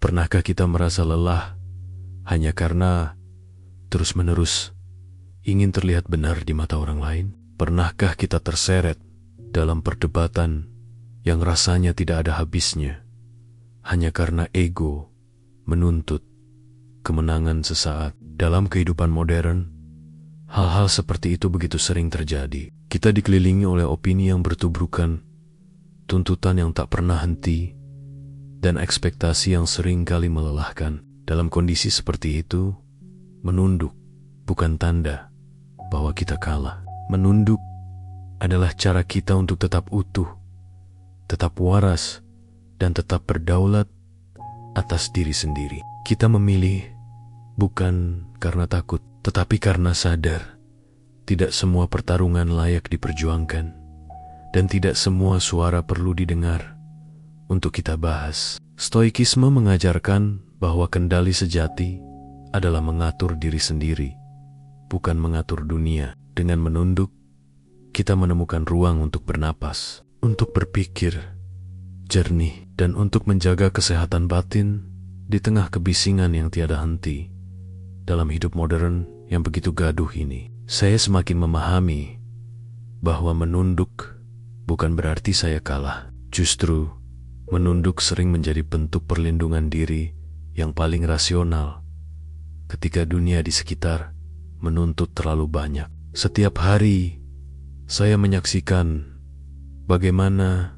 Pernahkah kita merasa lelah hanya karena terus-menerus ingin terlihat benar di mata orang lain? Pernahkah kita terseret dalam perdebatan yang rasanya tidak ada habisnya hanya karena ego menuntut kemenangan sesaat? Dalam kehidupan modern, hal-hal seperti itu begitu sering terjadi. Kita dikelilingi oleh opini yang bertubrukan, tuntutan yang tak pernah henti, dan ekspektasi yang sering kali melelahkan. Dalam kondisi seperti itu, menunduk bukan tanda bahwa kita kalah. Menunduk adalah cara kita untuk tetap utuh, tetap waras, dan tetap berdaulat atas diri sendiri. Kita memilih bukan karena takut, tetapi karena sadar tidak semua pertarungan layak diperjuangkan, dan tidak semua suara perlu didengar untuk kita bahas. Stoikisme mengajarkan bahwa kendali sejati adalah mengatur diri sendiri, bukan mengatur dunia. Dengan menunduk, kita menemukan ruang untuk bernapas, untuk berpikir jernih, dan untuk menjaga kesehatan batin di tengah kebisingan yang tiada henti. Dalam hidup modern yang begitu gaduh ini, saya semakin memahami bahwa menunduk bukan berarti saya kalah. Justru, menunduk sering menjadi bentuk perlindungan diri yang paling rasional ketika dunia di sekitar menuntut terlalu banyak. Setiap hari, saya menyaksikan bagaimana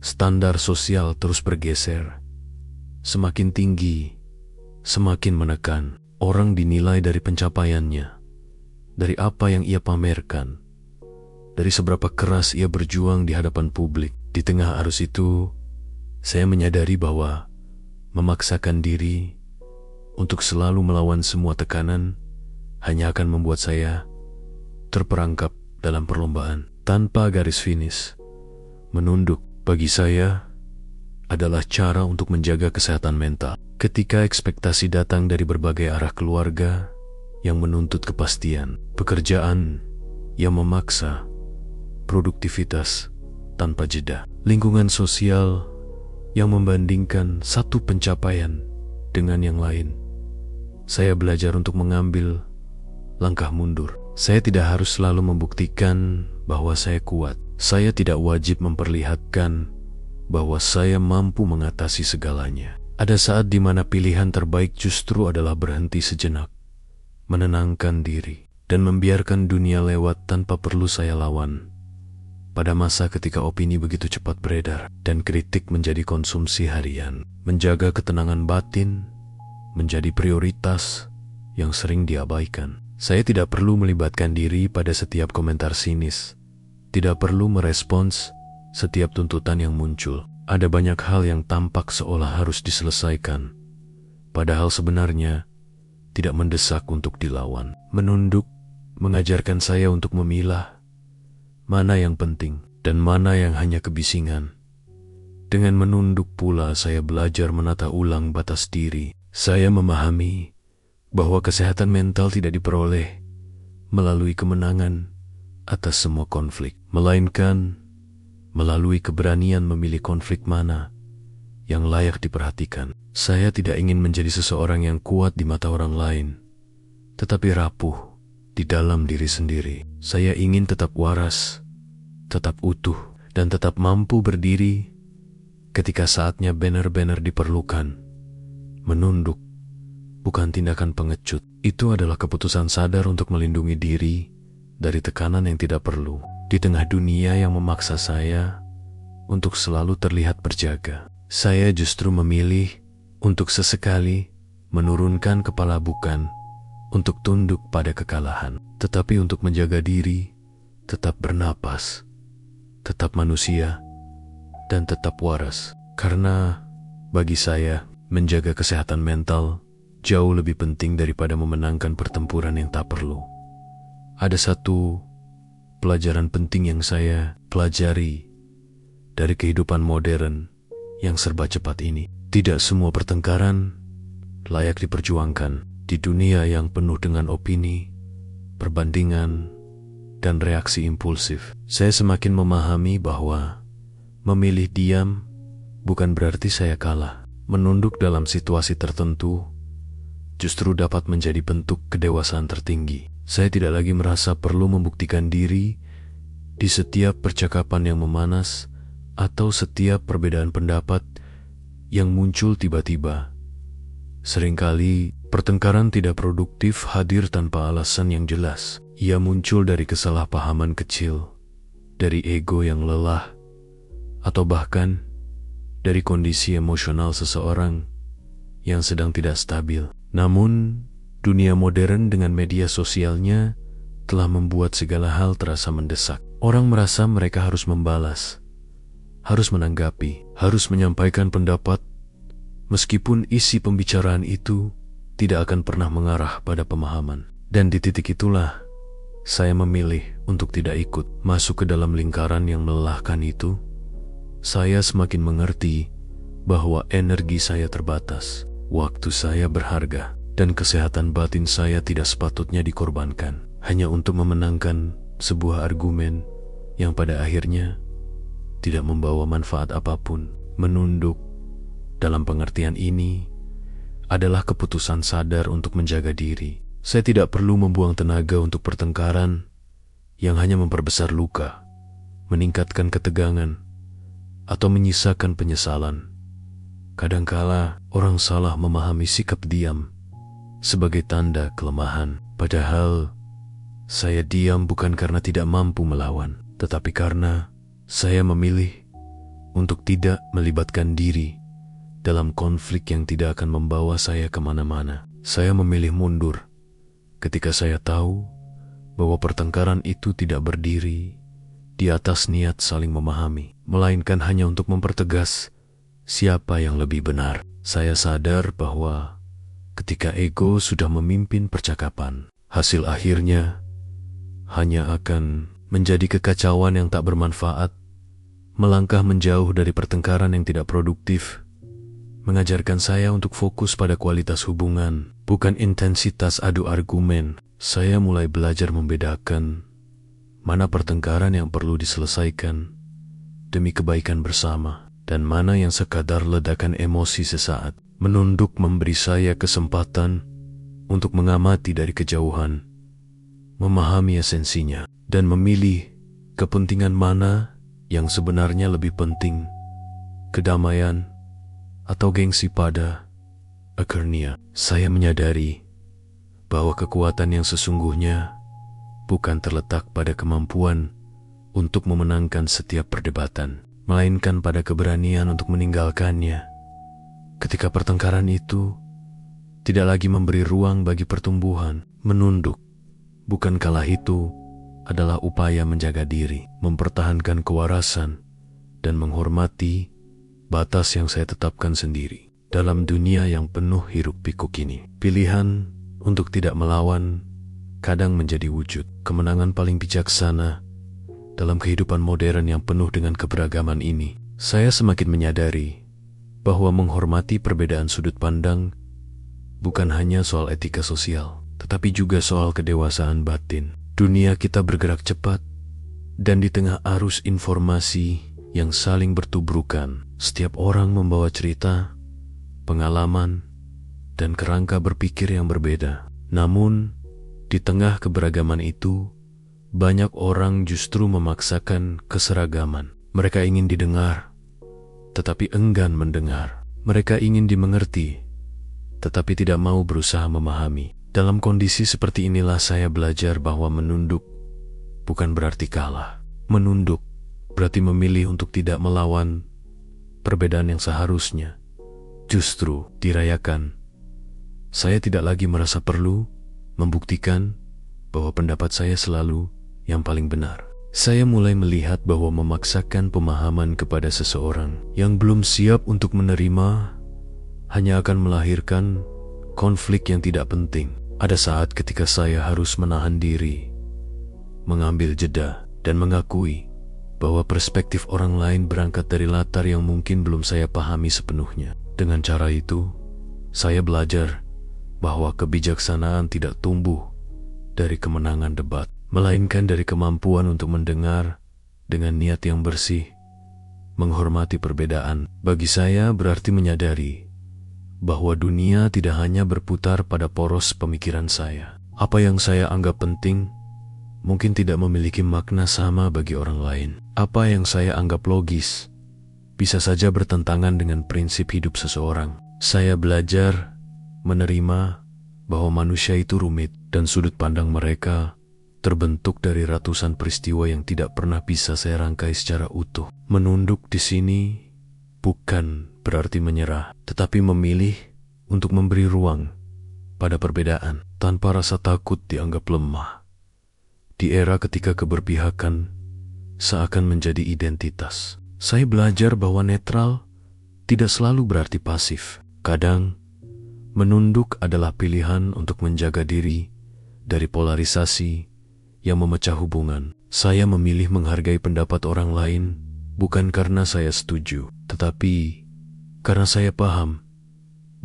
standar sosial terus bergeser. Semakin tinggi, semakin menekan. Orang dinilai dari pencapaiannya, dari apa yang ia pamerkan, dari seberapa keras ia berjuang di hadapan publik. Di tengah arus itu, saya menyadari bahwa memaksakan diri untuk selalu melawan semua tekanan hanya akan membuat saya terperangkap dalam perlombaan tanpa garis finish. Menunduk bagi saya adalah cara untuk menjaga kesehatan mental. Ketika ekspektasi datang dari berbagai arah, keluarga yang menuntut kepastian, pekerjaan yang memaksa produktivitas tanpa jeda, lingkungan sosial yang membandingkan satu pencapaian dengan yang lain, saya belajar untuk mengambil langkah mundur. Saya tidak harus selalu membuktikan bahwa saya kuat. Saya tidak wajib memperlihatkan bahwa saya mampu mengatasi segalanya. Ada saat di mana pilihan terbaik justru adalah berhenti sejenak, menenangkan diri, dan membiarkan dunia lewat tanpa perlu saya lawan. Pada masa ketika opini begitu cepat beredar dan kritik menjadi konsumsi harian, menjaga ketenangan batin menjadi prioritas yang sering diabaikan. Saya tidak perlu melibatkan diri pada setiap komentar sinis, tidak perlu merespons setiap tuntutan yang muncul. Ada banyak hal yang tampak seolah harus diselesaikan, padahal sebenarnya tidak mendesak untuk dilawan. Menunduk mengajarkan saya untuk memilah mana yang penting dan mana yang hanya kebisingan. Dengan menunduk pula saya belajar menata ulang batas diri. Saya memahami bahwa kesehatan mental tidak diperoleh melalui kemenangan atas semua konflik, melainkan melalui keberanian memilih konflik mana yang layak diperhatikan. Saya tidak ingin menjadi seseorang yang kuat di mata orang lain, tetapi rapuh di dalam diri sendiri. Saya ingin tetap waras, tetap utuh, dan tetap mampu berdiri ketika saatnya benar-benar diperlukan. Menunduk bukan tindakan pengecut. Itu adalah keputusan sadar untuk melindungi diri dari tekanan yang tidak perlu. Di tengah dunia yang memaksa saya untuk selalu terlihat berjaga, saya justru memilih untuk sesekali menurunkan kepala, bukan untuk tunduk pada kekalahan, tetapi untuk menjaga diri, tetap bernapas, tetap manusia, dan tetap waras. Karena bagi saya, menjaga kesehatan mental jauh lebih penting daripada memenangkan pertempuran yang tak perlu. Ada satu pelajaran penting yang saya pelajari dari kehidupan modern yang serba cepat ini. Tidak semua pertengkaran layak diperjuangkan. Di dunia yang penuh dengan opini, perbandingan, dan reaksi impulsif, saya semakin memahami bahwa memilih diam bukan berarti saya kalah. menunduk dalam situasi tertentu justru dapat menjadi bentuk kedewasaan tertinggi. Saya tidak lagi merasa perlu membuktikan diri di setiap percakapan yang memanas atau setiap perbedaan pendapat yang muncul tiba-tiba. Seringkali pertengkaran tidak produktif hadir tanpa alasan yang jelas. Ia muncul dari kesalahpahaman kecil, dari ego yang lelah, atau bahkan dari kondisi emosional seseorang yang sedang tidak stabil. Namun, dunia modern dengan media sosialnya telah membuat segala hal terasa mendesak. Orang merasa mereka harus membalas, harus menanggapi, harus menyampaikan pendapat, meskipun isi pembicaraan itu tidak akan pernah mengarah pada pemahaman. Dan di titik itulah, saya memilih untuk tidak ikut masuk ke dalam lingkaran yang melelahkan itu. Saya semakin mengerti bahwa energi saya terbatas, waktu saya berharga, dan kesehatan batin saya tidak sepatutnya dikorbankan hanya untuk memenangkan sebuah argumen yang pada akhirnya tidak membawa manfaat apapun. Menunduk dalam pengertian ini adalah keputusan sadar untuk menjaga diri. Saya tidak perlu membuang tenaga untuk pertengkaran yang hanya memperbesar luka, meningkatkan ketegangan, atau menyisakan penyesalan. Kadangkala orang salah memahami sikap diam sebagai tanda kelemahan. Padahal saya diam bukan karena tidak mampu melawan, tetapi karena saya memilih untuk tidak melibatkan diri dalam konflik yang tidak akan membawa saya kemana-mana. Saya memilih mundur ketika saya tahu bahwa pertengkaran itu tidak berdiri di atas niat saling memahami, melainkan hanya untuk mempertegas siapa yang lebih benar. Saya sadar bahwa ketika ego sudah memimpin percakapan, hasil akhirnya hanya akan menjadi kekacauan yang tak bermanfaat. Melangkah menjauh dari pertengkaran yang tidak produktif mengajarkan saya untuk fokus pada kualitas hubungan, bukan intensitas adu argumen. Saya mulai belajar membedakan mana pertengkaran yang perlu diselesaikan demi kebaikan bersama, dan mana yang sekadar ledakan emosi sesaat. Menunduk memberi saya kesempatan untuk mengamati dari kejauhan, memahami esensinya, dan memilih kepentingan mana yang sebenarnya lebih penting, kedamaian atau gengsi pada akhirnya. Saya menyadari bahwa kekuatan yang sesungguhnya bukan terletak pada kemampuan untuk memenangkan setiap perdebatan, melainkan pada keberanian untuk meninggalkannya ketika pertengkaran itu tidak lagi memberi ruang bagi pertumbuhan. Menunduk bukankah itu adalah upaya menjaga diri, mempertahankan kewarasan, dan menghormati batas yang saya tetapkan sendiri. Dalam dunia yang penuh hiruk-pikuk ini, pilihan untuk tidak melawan kadang menjadi wujud kemenangan paling bijaksana dalam kehidupan modern yang penuh dengan keberagaman ini. Saya semakin menyadari bahwa menghormati perbedaan sudut pandang bukan hanya soal etika sosial, tetapi juga soal kedewasaan batin. Dunia kita bergerak cepat, dan di tengah arus informasi yang saling bertubrukan, setiap orang membawa cerita, pengalaman, dan kerangka berpikir yang berbeda. Namun, di tengah keberagaman itu, banyak orang justru memaksakan keseragaman. Mereka ingin didengar, tetapi enggan mendengar. Mereka ingin dimengerti, tetapi tidak mau berusaha memahami. Dalam kondisi seperti inilah saya belajar bahwa menunduk bukan berarti kalah. Menunduk berarti memilih untuk tidak melawan perbedaan yang seharusnya justru dirayakan. Saya tidak lagi merasa perlu membuktikan bahwa pendapat saya selalu yang paling benar. Saya mulai melihat bahwa memaksakan pemahaman kepada seseorang yang belum siap untuk menerima hanya akan melahirkan konflik yang tidak penting. Ada saat ketika saya harus menahan diri, mengambil jeda, dan mengakui bahwa perspektif orang lain berangkat dari latar yang mungkin belum saya pahami sepenuhnya. Dengan cara itu, saya belajar bahwa kebijaksanaan tidak tumbuh dari kemenangan debat, melainkan dari kemampuan untuk mendengar dengan niat yang bersih. Menghormati perbedaan bagi saya berarti menyadari bahwa dunia tidak hanya berputar pada poros pemikiran saya. Apa yang saya anggap penting mungkin tidak memiliki makna sama bagi orang lain. Apa yang saya anggap logis bisa saja bertentangan dengan prinsip hidup seseorang. Saya belajar menerima bahwa manusia itu rumit dan sudut pandang mereka terbentuk dari ratusan peristiwa yang tidak pernah bisa saya rangkai secara utuh. Menunduk di sini bukan berarti menyerah, tetapi memilih untuk memberi ruang pada perbedaan tanpa rasa takut dianggap lemah. Di era ketika keberpihakan seakan menjadi identitas, saya belajar bahwa netral tidak selalu berarti pasif. Kadang, menunduk adalah pilihan untuk menjaga diri dari polarisasi yang memecah hubungan. Saya memilih menghargai pendapat orang lain bukan karena saya setuju, tetapi karena saya paham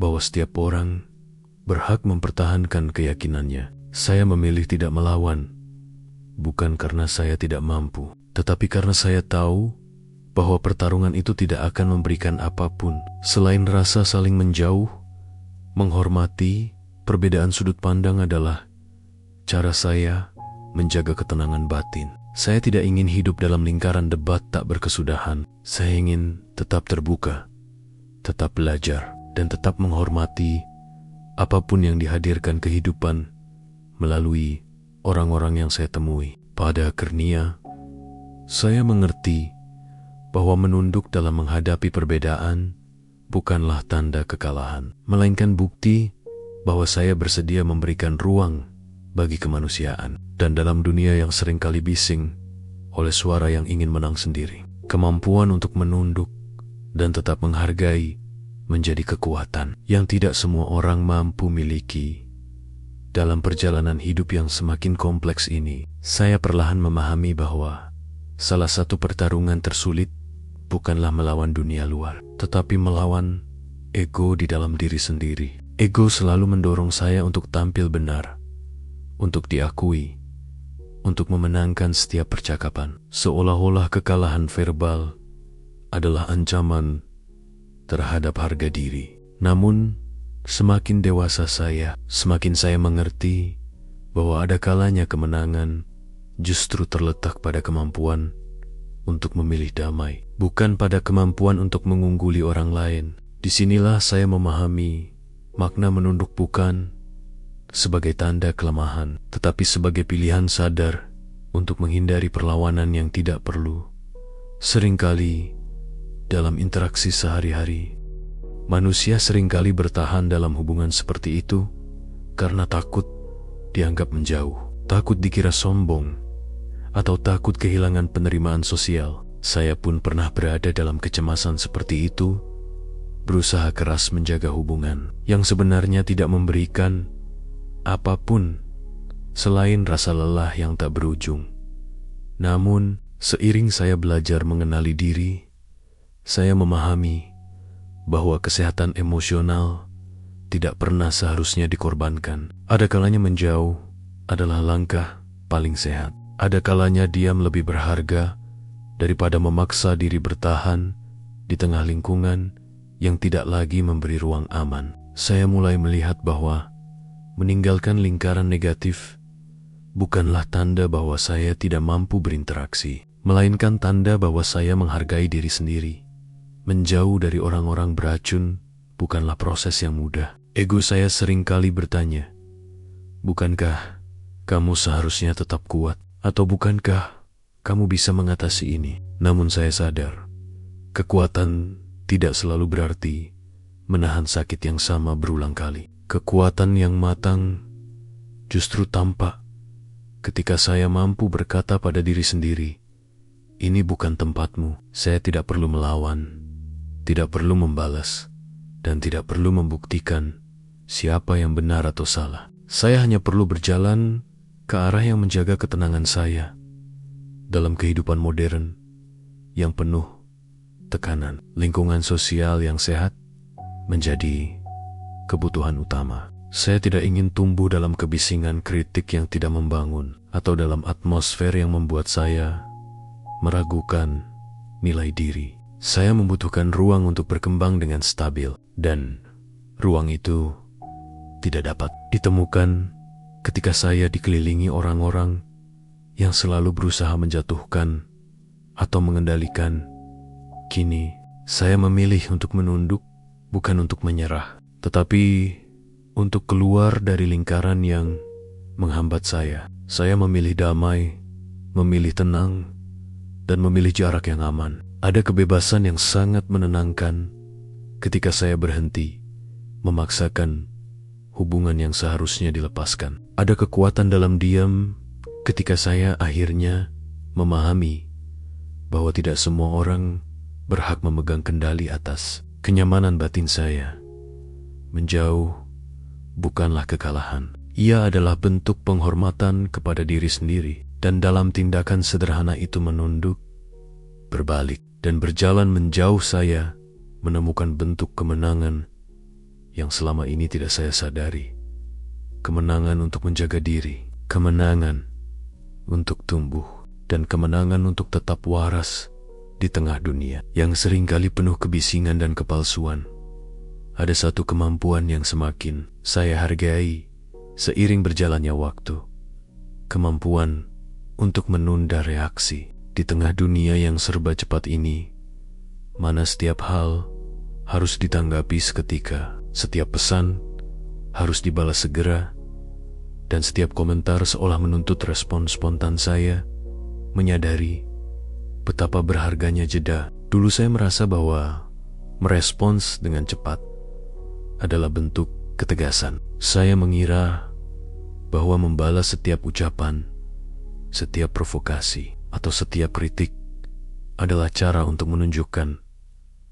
bahwa setiap orang berhak mempertahankan keyakinannya. Saya memilih tidak melawan, bukan karena saya tidak mampu, tetapi karena saya tahu bahwa pertarungan itu tidak akan memberikan apapun selain rasa saling menjauh. Menghormati perbedaan sudut pandang adalah cara saya menjaga ketenangan batin. Saya tidak ingin hidup dalam lingkaran debat tak berkesudahan. Saya ingin tetap terbuka, tetap belajar, dan tetap menghormati apapun yang dihadirkan kehidupan melalui orang-orang yang saya temui. Pada akhirnya, saya mengerti bahwa menunduk dalam menghadapi perbedaan bukanlah tanda kekalahan, melainkan bukti bahwa saya bersedia memberikan ruang bagi kemanusiaan. Dan dalam dunia yang seringkali bising oleh suara yang ingin menang sendiri, kemampuan untuk menunduk dan tetap menghargai menjadi kekuatan yang tidak semua orang mampu miliki. Dalam perjalanan hidup yang semakin kompleks ini, saya perlahan memahami bahwa salah satu pertarungan tersulit bukanlah melawan dunia luar, tetapi melawan ego di dalam diri sendiri. Ego selalu mendorong saya untuk tampil benar, untuk diakui, untuk memenangkan setiap percakapan, seolah-olah kekalahan verbal adalah ancaman terhadap harga diri. Namun, semakin dewasa saya, semakin saya mengerti bahwa ada kalanya kemenangan justru terletak pada kemampuan untuk memilih damai, bukan pada kemampuan untuk mengungguli orang lain. Disinilah saya memahami makna menunduk bukan sebagai tanda kelemahan, tetapi sebagai pilihan sadar untuk menghindari perlawanan yang tidak perlu. Seringkali dalam interaksi sehari-hari, manusia seringkali bertahan dalam hubungan seperti itu karena takut dianggap menjauh, takut dikira sombong, atau takut kehilangan penerimaan sosial. Saya pun pernah berada dalam kecemasan seperti itu, berusaha keras menjaga hubungan yang sebenarnya tidak memberikan apapun selain rasa lelah yang tak berujung. Namun, seiring saya belajar mengenali diri, saya memahami bahwa kesehatan emosional tidak pernah seharusnya dikorbankan. Ada kalanya menjauh adalah langkah paling sehat. Ada kalanya diam lebih berharga daripada memaksa diri bertahan di tengah lingkungan yang tidak lagi memberi ruang aman. Saya mulai melihat bahwa meninggalkan lingkaran negatif bukanlah tanda bahwa saya tidak mampu berinteraksi, melainkan tanda bahwa saya menghargai diri sendiri. Menjauh dari orang-orang beracun bukanlah proses yang mudah. Ego saya seringkali bertanya, bukankah kamu seharusnya tetap kuat? Atau bukankah kamu bisa mengatasi ini? Namun saya sadar, kekuatan tidak selalu berarti menahan sakit yang sama berulang kali. Kekuatan yang matang justru tampak ketika saya mampu berkata pada diri sendiri, ini bukan tempatmu. Saya tidak perlu melawan, tidak perlu membalas, dan tidak perlu membuktikan siapa yang benar atau salah. Saya hanya perlu berjalan ke arah yang menjaga ketenangan saya dalam kehidupan modern yang penuh tekanan. Lingkungan sosial yang sehat menjadi kebutuhan utama. Saya tidak ingin tumbuh dalam kebisingan kritik yang tidak membangun atau dalam atmosfer yang membuat saya meragukan nilai diri. Saya membutuhkan ruang untuk berkembang dengan stabil dan Ruang itu tidak dapat ditemukan ketika saya dikelilingi orang-orang yang selalu berusaha menjatuhkan atau mengendalikan. Kini, saya memilih untuk menunduk, bukan untuk menyerah, tetapi untuk keluar dari lingkaran yang menghambat saya. Saya memilih damai, memilih tenang, dan memilih jarak yang aman. Ada kebebasan yang sangat menenangkan ketika saya berhenti memaksakan hubungan yang seharusnya dilepaskan. Ada kekuatan dalam diam ketika saya akhirnya memahami bahwa tidak semua orang berhak memegang kendali atas kenyamanan batin saya. Menjauh bukanlah kekalahan. Ia adalah bentuk penghormatan kepada diri sendiri. Dan dalam tindakan sederhana itu menunduk, berbalik, dan berjalan menjauh, saya menemukan bentuk kemenangan yang selama ini tidak saya sadari. Kemenangan untuk menjaga diri, kemenangan untuk tumbuh, dan kemenangan untuk tetap waras di tengah dunia yang seringkali penuh kebisingan dan kepalsuan. Ada satu kemampuan yang semakin saya hargai seiring berjalannya waktu. Kemampuan untuk menunda reaksi di tengah dunia yang serba cepat ini, mana setiap hal harus ditanggapi seketika, setiap pesan harus dibalas segera, dan setiap komentar seolah menuntut respon spontan. Saya menyadari betapa berharganya jeda. Dulu saya merasa bahwa merespons dengan cepat adalah bentuk ketegasan. Saya mengira bahwa membalas setiap ucapan, setiap provokasi, atau setiap kritik adalah cara untuk menunjukkan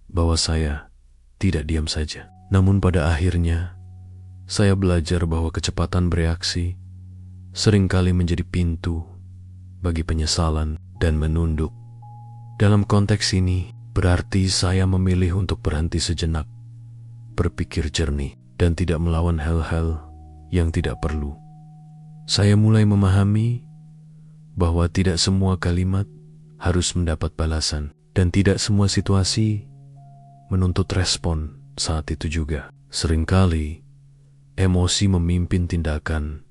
bahwa saya tidak diam saja. Namun pada akhirnya, saya belajar bahwa kecepatan bereaksi seringkali menjadi pintu bagi penyesalan dan menunduk. Dalam konteks ini, berarti saya memilih untuk berhenti sejenak, berpikir jernih, dan tidak melawan hal-hal yang tidak perlu. Saya mulai memahami bahwa tidak semua kalimat harus mendapat balasan, dan tidak semua situasi menuntut respon saat itu juga. Seringkali emosi memimpin tindakan,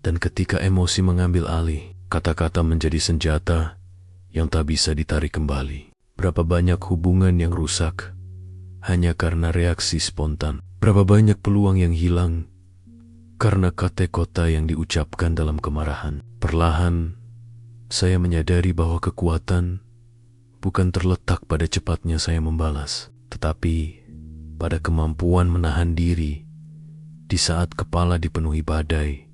dan ketika emosi mengambil alih, kata-kata menjadi senjata yang tak bisa ditarik kembali. Berapa banyak hubungan yang rusak hanya karena reaksi spontan. Berapa banyak peluang yang hilang karena kata-kata yang diucapkan dalam kemarahan. Perlahan, saya menyadari bahwa kekuatan bukan terletak pada cepatnya saya membalas, tetapi pada kemampuan menahan diri di saat kepala dipenuhi badai.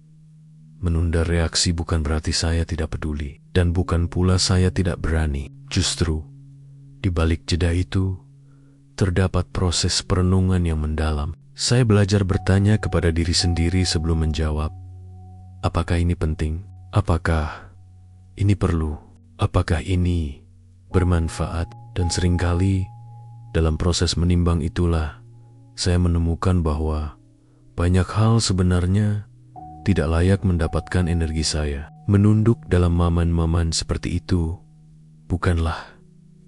Menunda reaksi bukan berarti saya tidak peduli, dan bukan pula saya tidak berani. Justru, di balik jeda itu, terdapat proses perenungan yang mendalam. Saya belajar bertanya kepada diri sendiri sebelum menjawab. Apakah ini penting? Apakah ini perlu? Apakah ini bermanfaat? Dan seringkali dalam proses menimbang itulah saya menemukan bahwa banyak hal sebenarnya tidak layak mendapatkan energi saya. Menunduk dalam momen-momen seperti itu bukanlah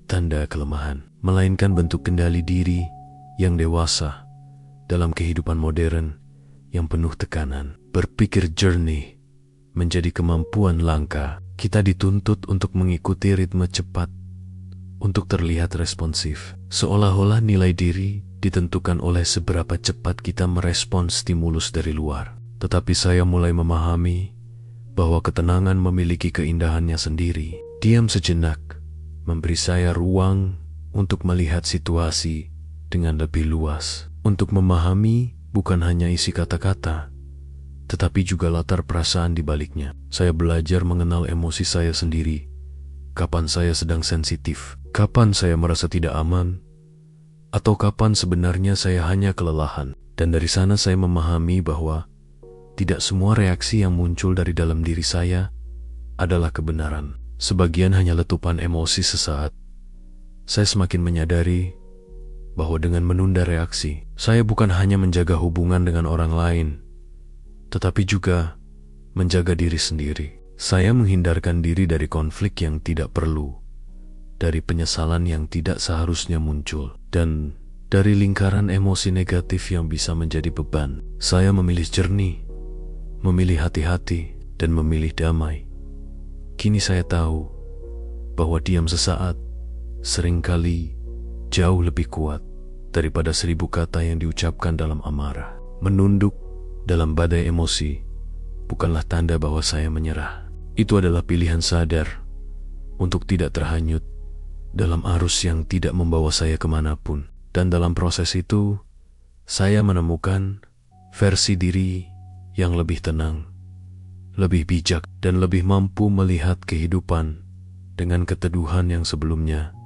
tanda kelemahan, melainkan bentuk kendali diri yang dewasa dalam kehidupan modern yang penuh tekanan. Berpikir jernih menjadi kemampuan langka. Kita dituntut untuk mengikuti ritme cepat, untuk terlihat responsif, seolah-olah nilai diri ditentukan oleh seberapa cepat kita merespons stimulus dari luar. Tetapi saya mulai memahami bahwa ketenangan memiliki keindahannya sendiri. Diam sejenak memberi saya ruang untuk melihat situasi dengan lebih luas, untuk memahami bukan hanya isi kata-kata, tetapi juga latar perasaan di baliknya. Saya belajar mengenal emosi saya sendiri. Kapan saya sedang sensitif, kapan saya merasa tidak aman, atau kapan sebenarnya saya hanya kelelahan. Dan dari sana saya memahami bahwa tidak semua reaksi yang muncul dari dalam diri saya adalah kebenaran. Sebagian hanya letupan emosi sesaat. Saya semakin menyadari bahwa dengan menunda reaksi, saya bukan hanya menjaga hubungan dengan orang lain, tetapi juga menjaga diri sendiri. Saya menghindarkan diri dari konflik yang tidak perlu, dari penyesalan yang tidak seharusnya muncul, dan dari lingkaran emosi negatif yang bisa menjadi beban. Saya memilih jernih, memilih hati-hati, dan memilih damai. Kini saya tahu bahwa diam sesaat seringkali jauh lebih kuat daripada 1000 kata yang diucapkan dalam amarah. Menunduk dalam badai emosi bukanlah tanda bahwa saya menyerah. Itu adalah pilihan sadar untuk tidak terhanyut dalam arus yang tidak membawa saya kemanapun. Dan dalam proses itu, saya menemukan versi diri yang lebih tenang, lebih bijak, dan lebih mampu melihat kehidupan dengan keteduhan yang sebelumnya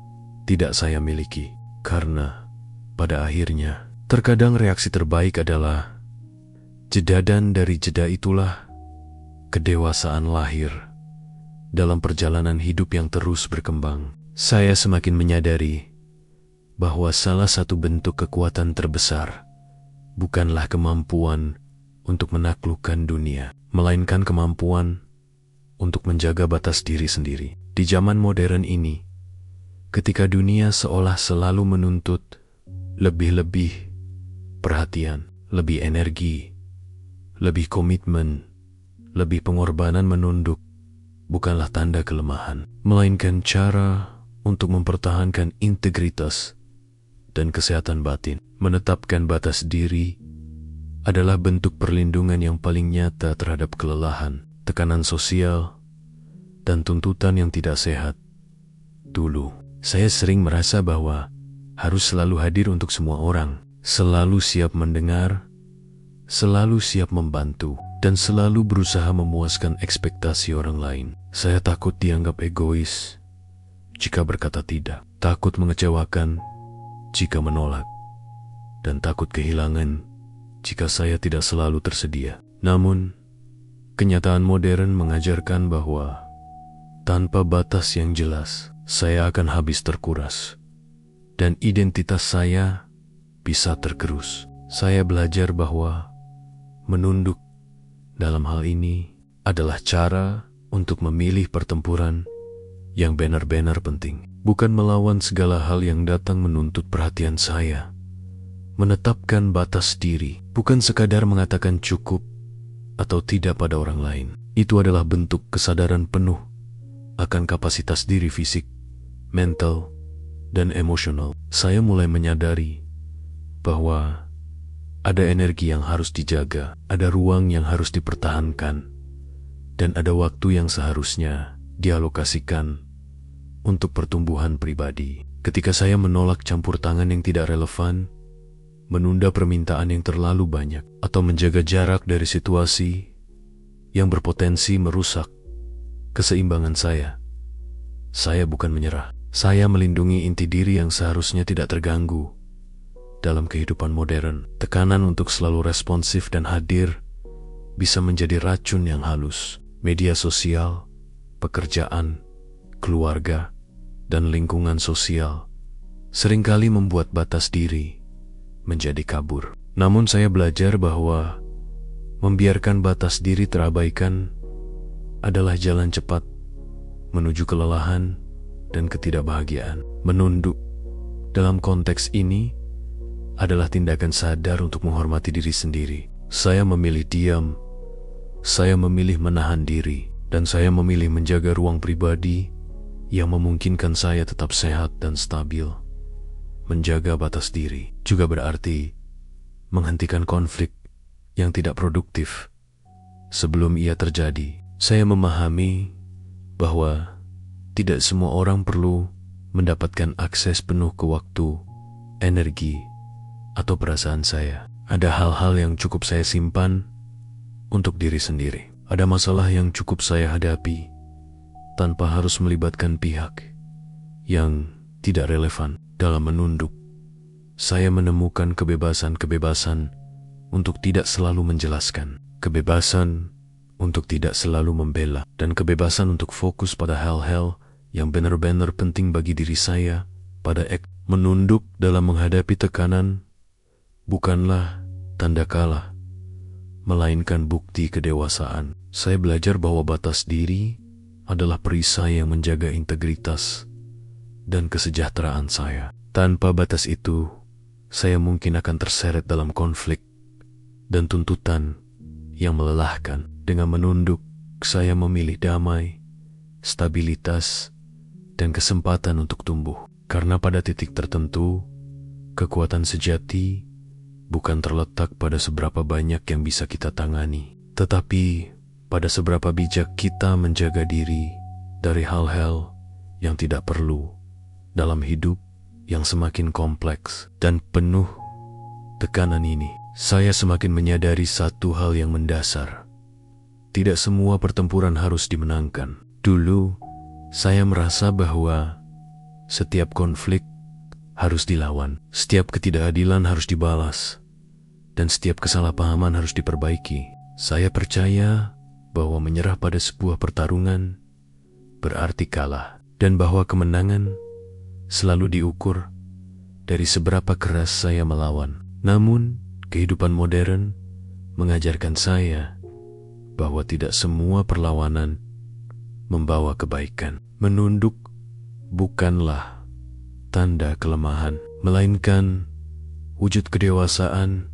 tidak saya miliki. Karena pada akhirnya, terkadang reaksi terbaik adalah jeda, dan dari jeda itulah kedewasaan lahir dalam perjalanan hidup yang terus berkembang. Saya semakin menyadari bahwa salah satu bentuk kekuatan terbesar bukanlah kemampuan untuk menaklukkan dunia, melainkan kemampuan untuk menjaga batas diri sendiri. Di zaman modern ini, ketika dunia seolah selalu menuntut lebih-lebih perhatian, lebih energi, lebih komitmen, lebih pengorbanan, menunduk bukanlah tanda kelemahan, melainkan cara untuk mempertahankan integritas dan kesehatan batin. Menetapkan batas diri adalah bentuk perlindungan yang paling nyata terhadap kelelahan, tekanan sosial, dan tuntutan yang tidak sehat. Dulu, saya sering merasa bahwa harus selalu hadir untuk semua orang, selalu siap mendengar, selalu siap membantu, dan selalu berusaha memuaskan ekspektasi orang lain. Saya takut dianggap egois jika berkata tidak, takut mengecewakan jika menolak, dan takut kehilangan jika saya tidak selalu tersedia. Namun, kenyataan modern mengajarkan bahwa tanpa batas yang jelas, saya akan habis terkuras, dan identitas saya bisa tergerus. Saya belajar bahwa menunduk dalam hal ini adalah cara untuk memilih pertempuran yang benar-benar penting, bukan melawan segala hal yang datang menuntut perhatian saya. Menetapkan batas diri bukan sekadar mengatakan cukup atau tidak pada orang lain. Itu adalah bentuk kesadaran penuh akan kapasitas diri fisik, mental, dan emosional. Saya mulai menyadari bahwa ada energi yang harus dijaga, ada ruang yang harus dipertahankan, dan ada waktu yang seharusnya dialokasikan untuk pertumbuhan pribadi. Ketika saya menolak campur tangan yang tidak relevan, menunda permintaan yang terlalu banyak, atau menjaga jarak dari situasi yang berpotensi merusak keseimbangan saya bukan menyerah. Saya melindungi inti diri yang seharusnya tidak terganggu. Dalam kehidupan modern, tekanan untuk selalu responsif dan hadir bisa menjadi racun yang halus. Media sosial, pekerjaan, keluarga, dan lingkungan sosial seringkali membuat batas diri menjadi kabur. Namun saya belajar bahwa membiarkan batas diri terabaikan adalah jalan cepat menuju kelelahan dan ketidakbahagiaan. Menunduk dalam konteks ini adalah tindakan sadar untuk menghormati diri sendiri. Saya memilih diam, saya memilih menahan diri, dan saya memilih menjaga ruang pribadi yang memungkinkan saya tetap sehat dan stabil. Menjaga batas diri juga berarti menghentikan konflik yang tidak produktif sebelum ia terjadi. Saya memahami bahwa tidak semua orang perlu mendapatkan akses penuh ke waktu, energi, atau perasaan saya. Ada hal-hal yang cukup saya simpan untuk diri sendiri. Ada masalah yang cukup saya hadapi tanpa harus melibatkan pihak yang tidak relevan. Dalam menunduk, saya menemukan kebebasan untuk tidak selalu menjelaskan, kebebasan untuk tidak selalu membela, dan kebebasan untuk fokus pada hal-hal yang benar-benar penting bagi diri saya. Menunduk dalam menghadapi tekanan bukanlah tanda kalah, melainkan bukti kedewasaan. Saya belajar bahwa batas diri adalah perisai yang menjaga integritas dan kesejahteraan saya. Tanpa batas itu, saya mungkin akan terseret dalam konflik dan tuntutan yang melelahkan. Dengan menunduk, saya memilih damai, stabilitas, dan kesempatan untuk tumbuh. Karena pada titik tertentu, kekuatan sejati bukan terletak pada seberapa banyak yang bisa kita tangani, tetapi pada seberapa bijak kita menjaga diri dari hal-hal yang tidak perlu dalam hidup yang semakin kompleks dan penuh tekanan ini. Saya semakin menyadari satu hal yang mendasar. Tidak semua pertempuran harus dimenangkan. Dulu, saya merasa bahwa setiap konflik harus dilawan, setiap ketidakadilan harus dibalas, dan setiap kesalahpahaman harus diperbaiki. Saya percaya bahwa menyerah pada sebuah pertarungan berarti kalah, dan bahwa kemenangan selalu diukur dari seberapa keras saya melawan. Namun, kehidupan modern mengajarkan saya bahwa tidak semua perlawanan membawa kebaikan. Menunduk bukanlah tanda kelemahan, melainkan wujud kedewasaan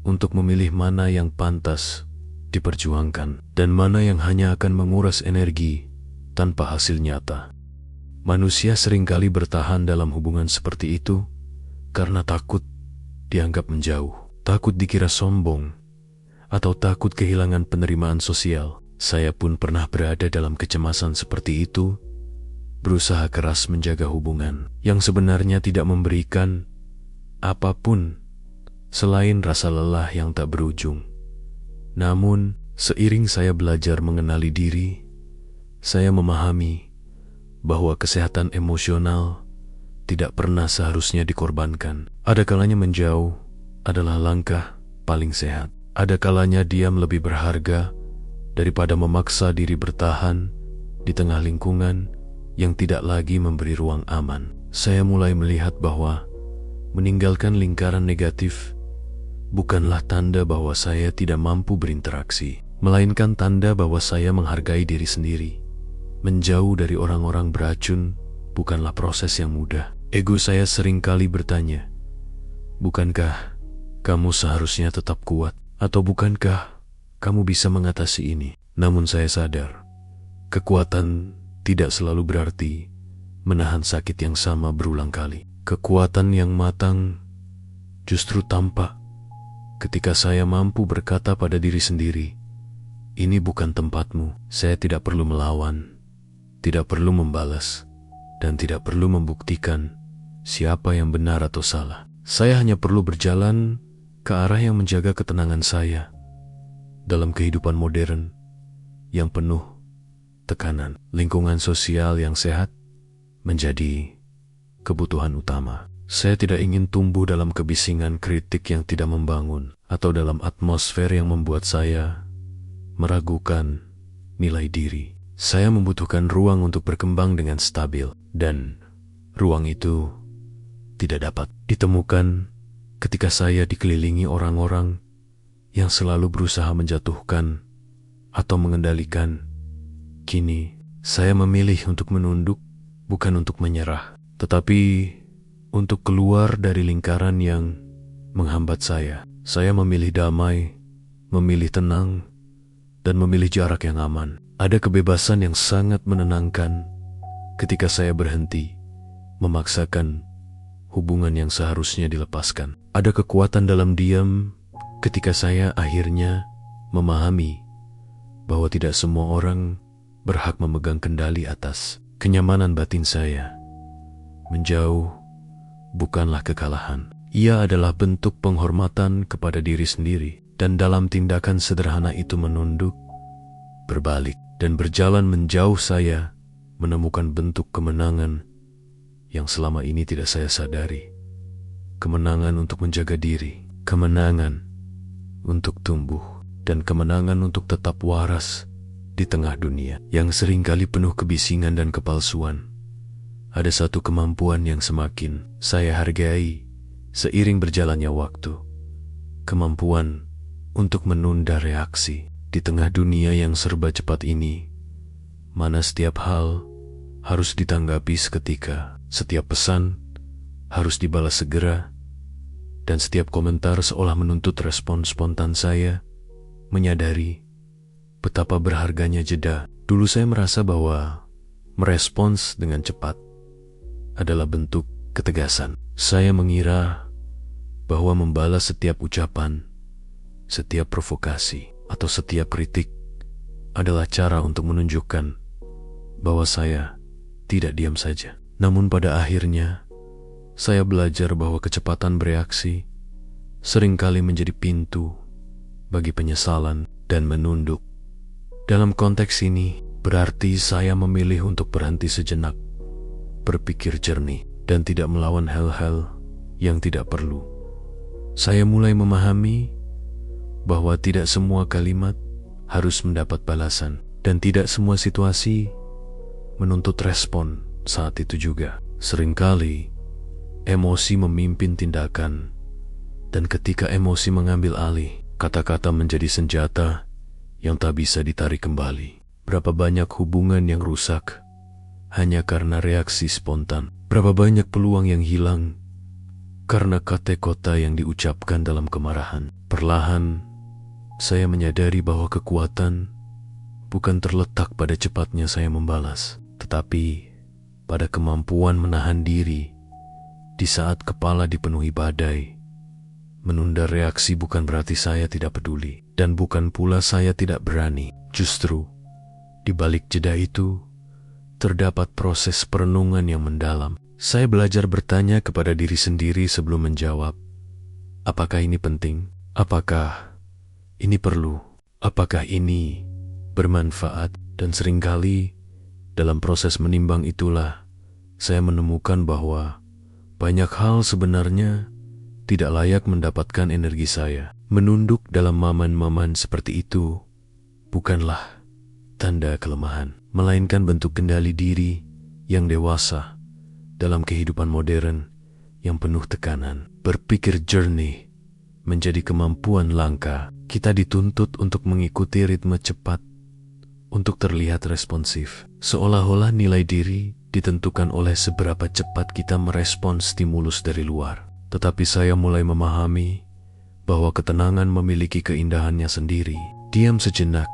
untuk memilih mana yang pantas diperjuangkan dan mana yang hanya akan menguras energi tanpa hasil nyata. Manusia seringkali bertahan dalam hubungan seperti itu karena takut dianggap menjauh, takut dikira sombong, atau takut kehilangan penerimaan sosial. Saya pun pernah berada dalam kecemasan seperti itu, berusaha keras menjaga hubungan yang sebenarnya tidak memberikan apapun selain rasa lelah yang tak berujung. Namun, seiring saya belajar mengenali diri, saya memahami bahwa kesehatan emosional tidak pernah seharusnya dikorbankan. Ada kalanya menjauh adalah langkah paling sehat. Ada kalanya diam lebih berharga daripada memaksa diri bertahan di tengah lingkungan yang tidak lagi memberi ruang aman. Saya mulai melihat bahwa meninggalkan lingkaran negatif bukanlah tanda bahwa saya tidak mampu berinteraksi, melainkan tanda bahwa saya menghargai diri sendiri. Menjauh dari orang-orang beracun bukanlah proses yang mudah. Ego saya seringkali bertanya, bukankah kamu seharusnya tetap kuat? Atau bukankah kamu bisa mengatasi ini? Namun saya sadar, kekuatan tidak selalu berarti menahan sakit yang sama berulang kali. Kekuatan yang matang justru tampak ketika saya mampu berkata pada diri sendiri, ini bukan tempatmu. Saya tidak perlu melawan, tidak perlu membalas, dan tidak perlu membuktikan siapa yang benar atau salah. Saya hanya perlu berjalan ke arah yang menjaga ketenangan saya dalam kehidupan modern yang penuh tekanan. Lingkungan sosial yang sehat menjadi kebutuhan utama. Saya tidak ingin tumbuh dalam kebisingan kritik yang tidak membangun atau dalam atmosfer yang membuat saya meragukan nilai diri. Saya membutuhkan ruang untuk berkembang dengan stabil, dan ruang itu tidak dapat ditemukan ketika saya dikelilingi orang-orang yang selalu berusaha menjatuhkan atau mengendalikan. Kini, saya memilih untuk menunduk, bukan untuk menyerah, tetapi untuk keluar dari lingkaran yang menghambat saya. Saya memilih damai, memilih tenang, dan memilih jarak yang aman. Ada kebebasan yang sangat menenangkan ketika saya berhenti memaksakan hubungan yang seharusnya dilepaskan. Ada kekuatan dalam diam ketika saya akhirnya memahami bahwa tidak semua orang berhak memegang kendali atas kenyamanan batin saya. Menjauh bukanlah kekalahan. Ia adalah bentuk penghormatan kepada diri sendiri, dan dalam tindakan sederhana itu menunduk, berbalik, dan berjalan menjauh, saya menemukan bentuk kemenangan yang selama ini tidak saya sadari. Kemenangan untuk menjaga diri, kemenangan untuk tumbuh, dan kemenangan untuk tetap waras di tengah dunia yang seringkali penuh kebisingan dan kepalsuan. Ada satu kemampuan yang semakin saya hargai seiring berjalannya waktu. Kemampuan untuk menunda reaksi di tengah dunia yang serba cepat ini, mana setiap hal harus ditanggapi seketika, setiap pesan harus dibalas segera, dan setiap komentar seolah menuntut respon spontan. Saya menyadari betapa berharganya jeda. Dulu saya merasa bahwa merespons dengan cepat adalah bentuk ketegasan. Saya mengira bahwa membalas setiap ucapan, setiap provokasi, atau setiap kritik adalah cara untuk menunjukkan bahwa saya tidak diam saja. Namun pada akhirnya, saya belajar bahwa kecepatan bereaksi seringkali menjadi pintu bagi penyesalan dan menunduk. Dalam konteks ini, berarti saya memilih untuk berhenti sejenak, berpikir jernih, dan tidak melawan hal-hal yang tidak perlu. Saya mulai memahami bahwa tidak semua kalimat harus mendapat balasan, dan tidak semua situasi menuntut respon saat itu juga. Seringkali, emosi memimpin tindakan, dan ketika emosi mengambil alih, kata-kata menjadi senjata yang tak bisa ditarik kembali. Berapa banyak hubungan yang rusak hanya karena reaksi spontan. Berapa banyak peluang yang hilang karena kata-kata yang diucapkan dalam kemarahan. Perlahan, saya menyadari bahwa kekuatan bukan terletak pada cepatnya saya membalas, tetapi pada kemampuan menahan diri di saat kepala dipenuhi badai. Menunda reaksi bukan berarti saya tidak peduli, dan bukan pula saya tidak berani. Justru, di balik jeda itu, terdapat proses perenungan yang mendalam. Saya belajar bertanya kepada diri sendiri sebelum menjawab. Apakah ini penting? Apakah ini perlu? Apakah ini bermanfaat? Dan seringkali, dalam proses menimbang itulah, saya menemukan bahwa banyak hal sebenarnya tidak layak mendapatkan energi saya. Menunduk dalam momen-momen seperti itu bukanlah tanda kelemahan, melainkan bentuk kendali diri yang dewasa dalam kehidupan modern yang penuh tekanan. Berpikir jernih menjadi kemampuan langka. Kita dituntut untuk mengikuti ritme cepat, untuk terlihat responsif, seolah-olah nilai diri ditentukan oleh seberapa cepat kita merespons stimulus dari luar. Tetapi saya mulai memahami bahwa ketenangan memiliki keindahannya sendiri. Diam sejenak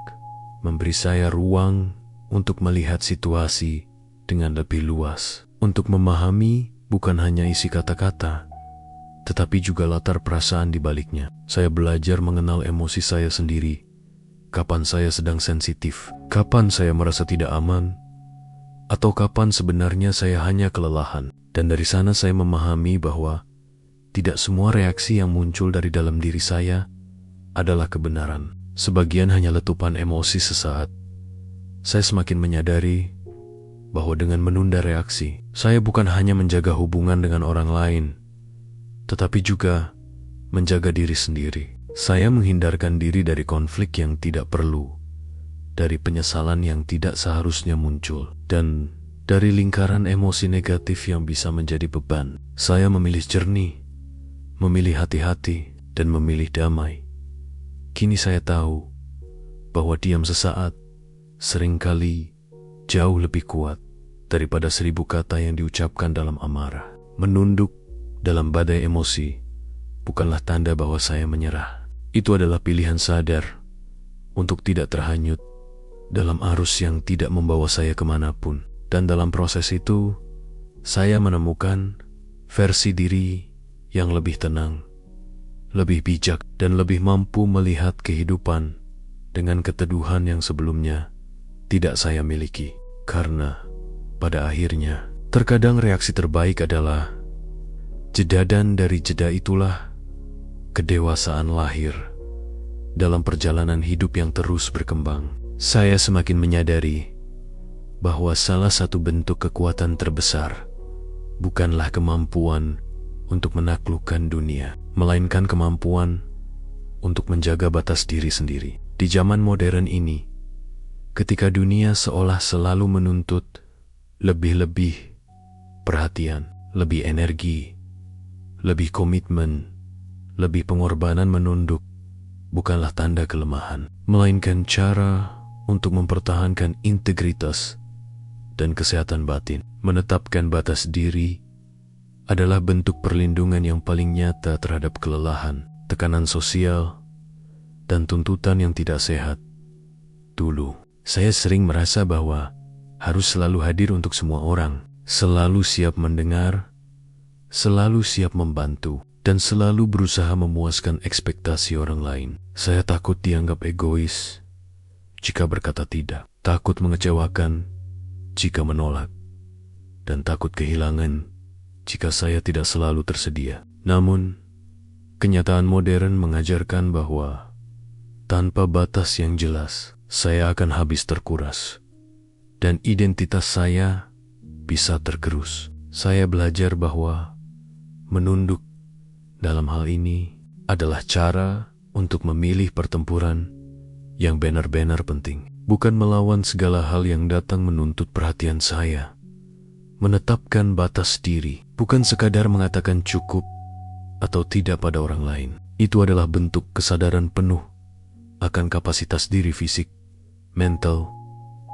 memberi saya ruang untuk melihat situasi dengan lebih luas, untuk memahami bukan hanya isi kata-kata, tetapi juga latar perasaan di baliknya. Saya belajar mengenal emosi saya sendiri. Kapan saya sedang sensitif, kapan saya merasa tidak aman, atau kapan sebenarnya saya hanya kelelahan. Dan dari sana saya memahami bahwa tidak semua reaksi yang muncul dari dalam diri saya adalah kebenaran. Sebagian hanya letupan emosi sesaat. Saya semakin menyadari bahwa dengan menunda reaksi, saya bukan hanya menjaga hubungan dengan orang lain, tetapi juga menjaga diri sendiri. Saya menghindarkan diri dari konflik yang tidak perlu, dari penyesalan yang tidak seharusnya muncul, dan dari lingkaran emosi negatif yang bisa menjadi beban. Saya memilih jernih, memilih hati-hati, dan memilih damai. Kini saya tahu bahwa diam sesaat seringkali jauh lebih kuat daripada 1000 kata yang diucapkan dalam amarah. Menunduk dalam badai emosi bukanlah tanda bahwa saya menyerah. Itu adalah pilihan sadar untuk tidak terhanyut dalam arus yang tidak membawa saya kemanapun. Dan dalam proses itu, saya menemukan versi diri yang lebih tenang, lebih bijak, dan lebih mampu melihat kehidupan dengan keteduhan yang sebelumnya tidak saya miliki. Karena pada akhirnya, terkadang reaksi terbaik adalah jeda, dan dari jeda itulah kedewasaan lahir dalam perjalanan hidup yang terus berkembang. Saya semakin menyadari bahwa salah satu bentuk kekuatan terbesar bukanlah kemampuan untuk menaklukkan dunia, melainkan kemampuan untuk menjaga batas diri sendiri. Di zaman modern ini, ketika dunia seolah selalu menuntut lebih-lebih perhatian, lebih energi, lebih komitmen, lebih pengorbanan, menunduk bukanlah tanda kelemahan, melainkan cara untuk mempertahankan integritas dan kesehatan batin. Menetapkan batas diri adalah bentuk perlindungan yang paling nyata terhadap kelelahan, tekanan sosial, dan tuntutan yang tidak sehat. Dulu, saya sering merasa bahwa harus selalu hadir untuk semua orang, selalu siap mendengar, selalu siap membantu, dan selalu berusaha memuaskan ekspektasi orang lain. Saya takut dianggap egois jika berkata tidak, takut mengecewakan jika menolak, dan takut kehilangan jika saya tidak selalu tersedia. Namun, kenyataan modern mengajarkan bahwa tanpa batas yang jelas, saya akan habis terkuras, dan identitas saya bisa tergerus. Saya belajar bahwa menunduk dalam hal ini adalah cara untuk memilih pertempuran yang benar-benar penting, bukan melawan segala hal yang datang menuntut perhatian saya. Menetapkan batas diri bukan sekadar mengatakan cukup atau tidak pada orang lain. Itu adalah bentuk kesadaran penuh akan kapasitas diri fisik, mental,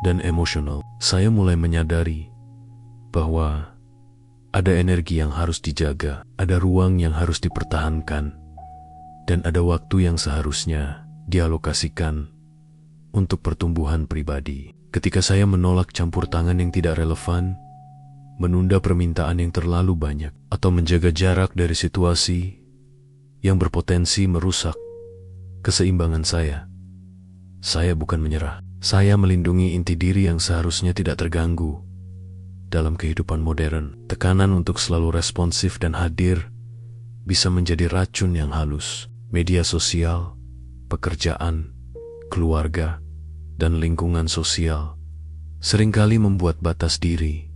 dan emosional. Saya mulai menyadari bahwa ada energi yang harus dijaga, ada ruang yang harus dipertahankan, dan ada waktu yang seharusnya dialokasikan untuk pertumbuhan pribadi. Ketika saya menolak campur tangan yang tidak relevan, menunda permintaan yang terlalu banyak, atau menjaga jarak dari situasi yang berpotensi merusak keseimbangan saya bukan menyerah. Saya melindungi inti diri yang seharusnya tidak terganggu. Dalam kehidupan modern, tekanan untuk selalu responsif dan hadir bisa menjadi racun yang halus. Media sosial, pekerjaan, keluarga, dan lingkungan sosial seringkali membuat batas diri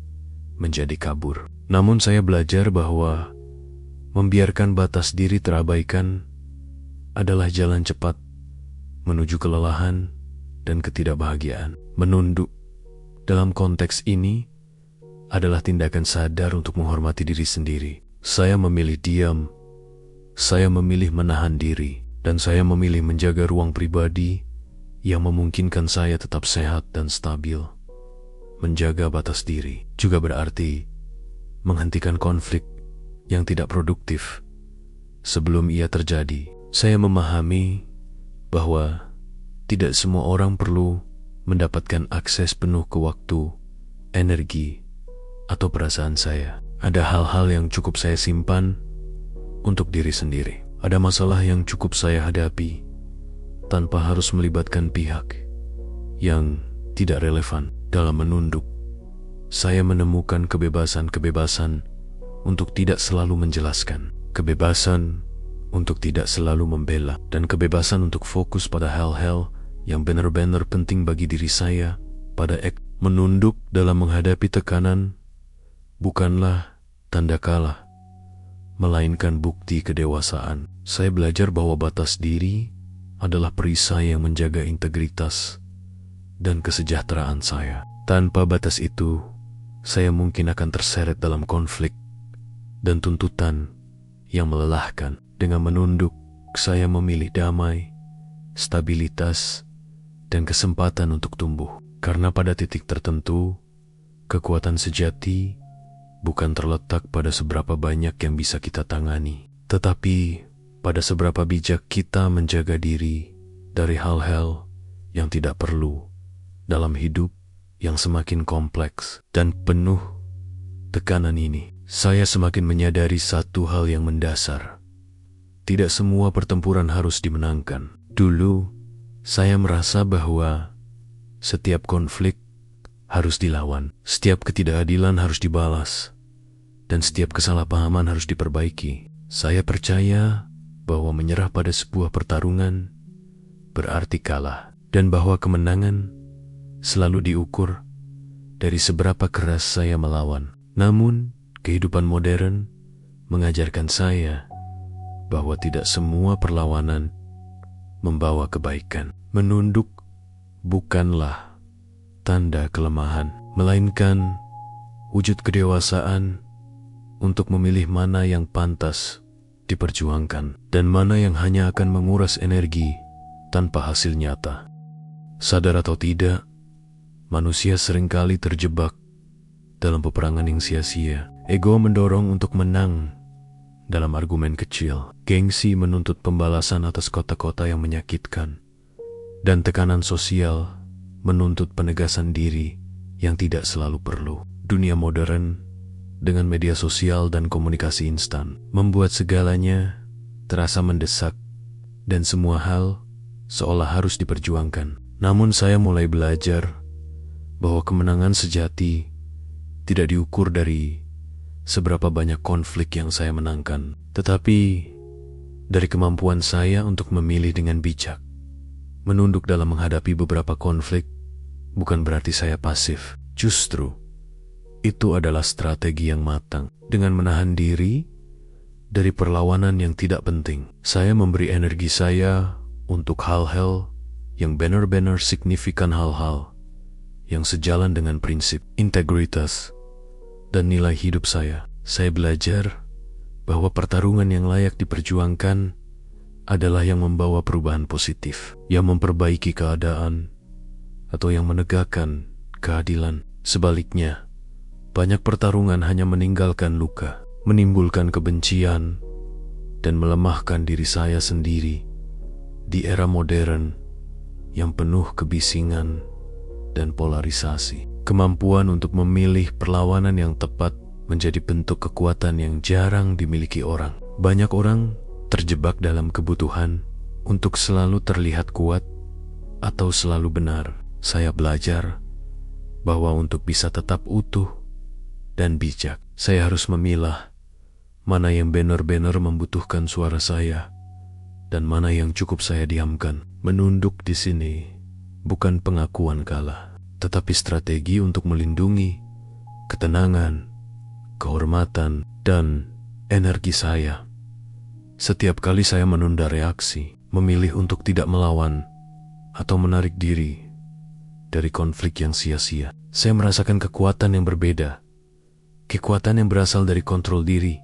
menjadi kabur. Namun saya belajar bahwa membiarkan batas diri terabaikan adalah jalan cepat menuju kelelahan dan ketidakbahagiaan. Menunduk dalam konteks ini adalah tindakan sadar untuk menghormati diri sendiri. Saya memilih diam, saya memilih menahan diri, dan saya memilih menjaga ruang pribadi yang memungkinkan saya tetap sehat dan stabil. Menjaga batas diri juga berarti menghentikan konflik yang tidak produktif sebelum ia terjadi. Saya memahami bahwa tidak semua orang perlu mendapatkan akses penuh ke waktu, energi, atau perasaan saya. Ada hal-hal yang cukup saya simpan untuk diri sendiri. Ada masalah yang cukup saya hadapi tanpa harus melibatkan pihak yang tidak relevan. Dalam menunduk, saya menemukan kebebasan untuk tidak selalu menjelaskan, kebebasan untuk tidak selalu membela, dan kebebasan untuk fokus pada hal-hal yang benar-benar penting bagi diri saya. Menunduk dalam menghadapi tekanan bukanlah tanda kalah, melainkan bukti kedewasaan. Saya belajar bahwa batas diri adalah perisai yang menjaga integritas dan kesejahteraan saya. Tanpa batas itu, saya mungkin akan terseret dalam konflik dan tuntutan yang melelahkan. Dengan menunduk, saya memilih damai, stabilitas, dan kesempatan untuk tumbuh. Karena pada titik tertentu, kekuatan sejati bukan terletak pada seberapa banyak yang bisa kita tangani, tetapi pada seberapa bijak kita menjaga diri dari hal-hal yang tidak perlu dalam hidup yang semakin kompleks dan penuh tekanan ini. Saya semakin menyadari satu hal yang mendasar. Tidak semua pertempuran harus dimenangkan. Dulu, saya merasa bahwa setiap konflik harus dilawan, setiap ketidakadilan harus dibalas, dan setiap kesalahpahaman harus diperbaiki. Saya percaya bahwa menyerah pada sebuah pertarungan berarti kalah, dan bahwa kemenangan selalu diukur dari seberapa keras saya melawan. Namun, kehidupan modern mengajarkan saya bahwa tidak semua perlawanan membawa kebaikan. Menunduk bukanlah tanda kelemahan, melainkan wujud kedewasaan untuk memilih mana yang pantas diperjuangkan dan mana yang hanya akan menguras energi tanpa hasil nyata. Sadar atau tidak, manusia seringkali terjebak dalam peperangan yang sia-sia. Ego mendorong untuk menang dalam argumen kecil. Gengsi menuntut pembalasan atas kota-kota yang menyakitkan. Dan tekanan sosial menuntut penegasan diri yang tidak selalu perlu. Dunia modern dengan media sosial dan komunikasi instan membuat segalanya terasa mendesak dan semua hal seolah harus diperjuangkan. Namun saya mulai belajar bahwa kemenangan sejati tidak diukur dari seberapa banyak konflik yang saya menangkan, tetapi dari kemampuan saya untuk memilih dengan bijak. Menunduk dalam menghadapi beberapa konflik bukan berarti saya pasif. Justru, itu adalah strategi yang matang. Dengan menahan diri dari perlawanan yang tidak penting, saya memberi energi saya untuk hal-hal yang benar-benar signifikan, hal-hal yang sejalan dengan prinsip, integritas, dan nilai hidup saya. Saya belajar bahwa pertarungan yang layak diperjuangkan adalah yang membawa perubahan positif, yang memperbaiki keadaan, atau yang menegakkan keadilan. Sebaliknya, banyak pertarungan hanya meninggalkan luka, menimbulkan kebencian, dan melemahkan diri saya sendiri di era modern yang penuh kebisingan dan polarisasi. Kemampuan untuk memilih perlawanan yang tepat menjadi bentuk kekuatan yang jarang dimiliki orang. Banyak orang terjebak dalam kebutuhan untuk selalu terlihat kuat atau selalu benar. Saya belajar bahwa untuk bisa tetap utuh dan bijak, saya harus memilah mana yang benar-benar membutuhkan suara saya dan mana yang cukup saya diamkan. Menunduk di sini bukan pengakuan kalah, tetapi strategi untuk melindungi ketenangan, kehormatan, dan energi saya. Setiap kali saya menunda reaksi, memilih untuk tidak melawan atau menarik diri dari konflik yang sia-sia, saya merasakan kekuatan yang berbeda. Kekuatan yang berasal dari kontrol diri,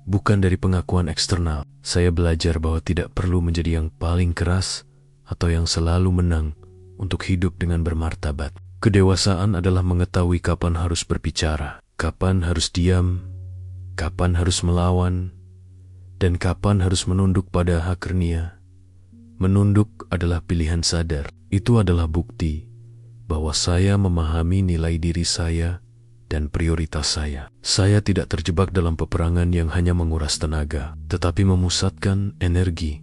bukan dari pengakuan eksternal. Saya belajar bahwa tidak perlu menjadi yang paling keras atau yang selalu menang untuk hidup dengan bermartabat. Kedewasaan adalah mengetahui kapan harus berbicara, kapan harus diam, kapan harus melawan, dan kapan harus menunduk pada hak karnia. Menunduk adalah pilihan sadar. Itu adalah bukti bahwa saya memahami nilai diri saya dan prioritas saya. Saya tidak terjebak dalam peperangan yang hanya menguras tenaga, tetapi memusatkan energi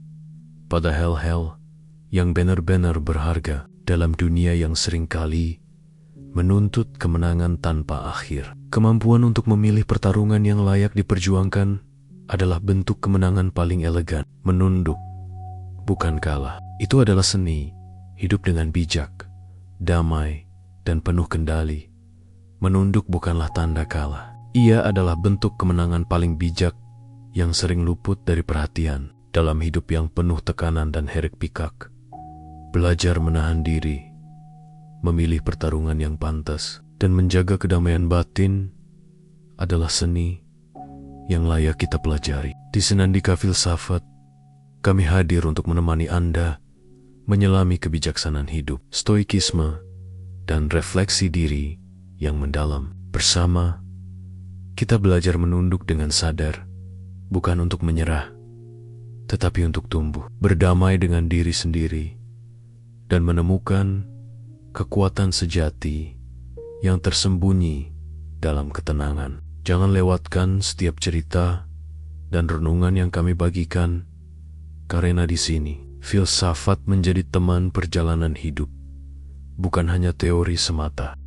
pada hal-hal yang benar-benar berharga dalam dunia yang seringkali menuntut kemenangan tanpa akhir. Kemampuan untuk memilih pertarungan yang layak diperjuangkan adalah bentuk kemenangan paling elegan. Menunduk bukan kalah. Itu adalah seni hidup dengan bijak, damai, dan penuh kendali. Menunduk bukanlah tanda kalah. Ia adalah bentuk kemenangan paling bijak yang sering luput dari perhatian dalam hidup yang penuh tekanan dan hiruk-pikuk. Belajar menahan diri, memilih pertarungan yang pantas, dan menjaga kedamaian batin adalah seni yang layak kita pelajari. Di Senandika Filsafat, kami hadir untuk menemani Anda menyelami kebijaksanaan hidup, stoikisme, dan refleksi diri yang mendalam. Bersama, kita belajar menunduk dengan sadar, bukan untuk menyerah, tetapi untuk tumbuh, berdamai dengan diri sendiri, dan menemukan kekuatan sejati yang tersembunyi dalam ketenangan. Jangan lewatkan setiap cerita dan renungan yang kami bagikan, karena di sini filsafat menjadi teman perjalanan hidup, bukan hanya teori semata.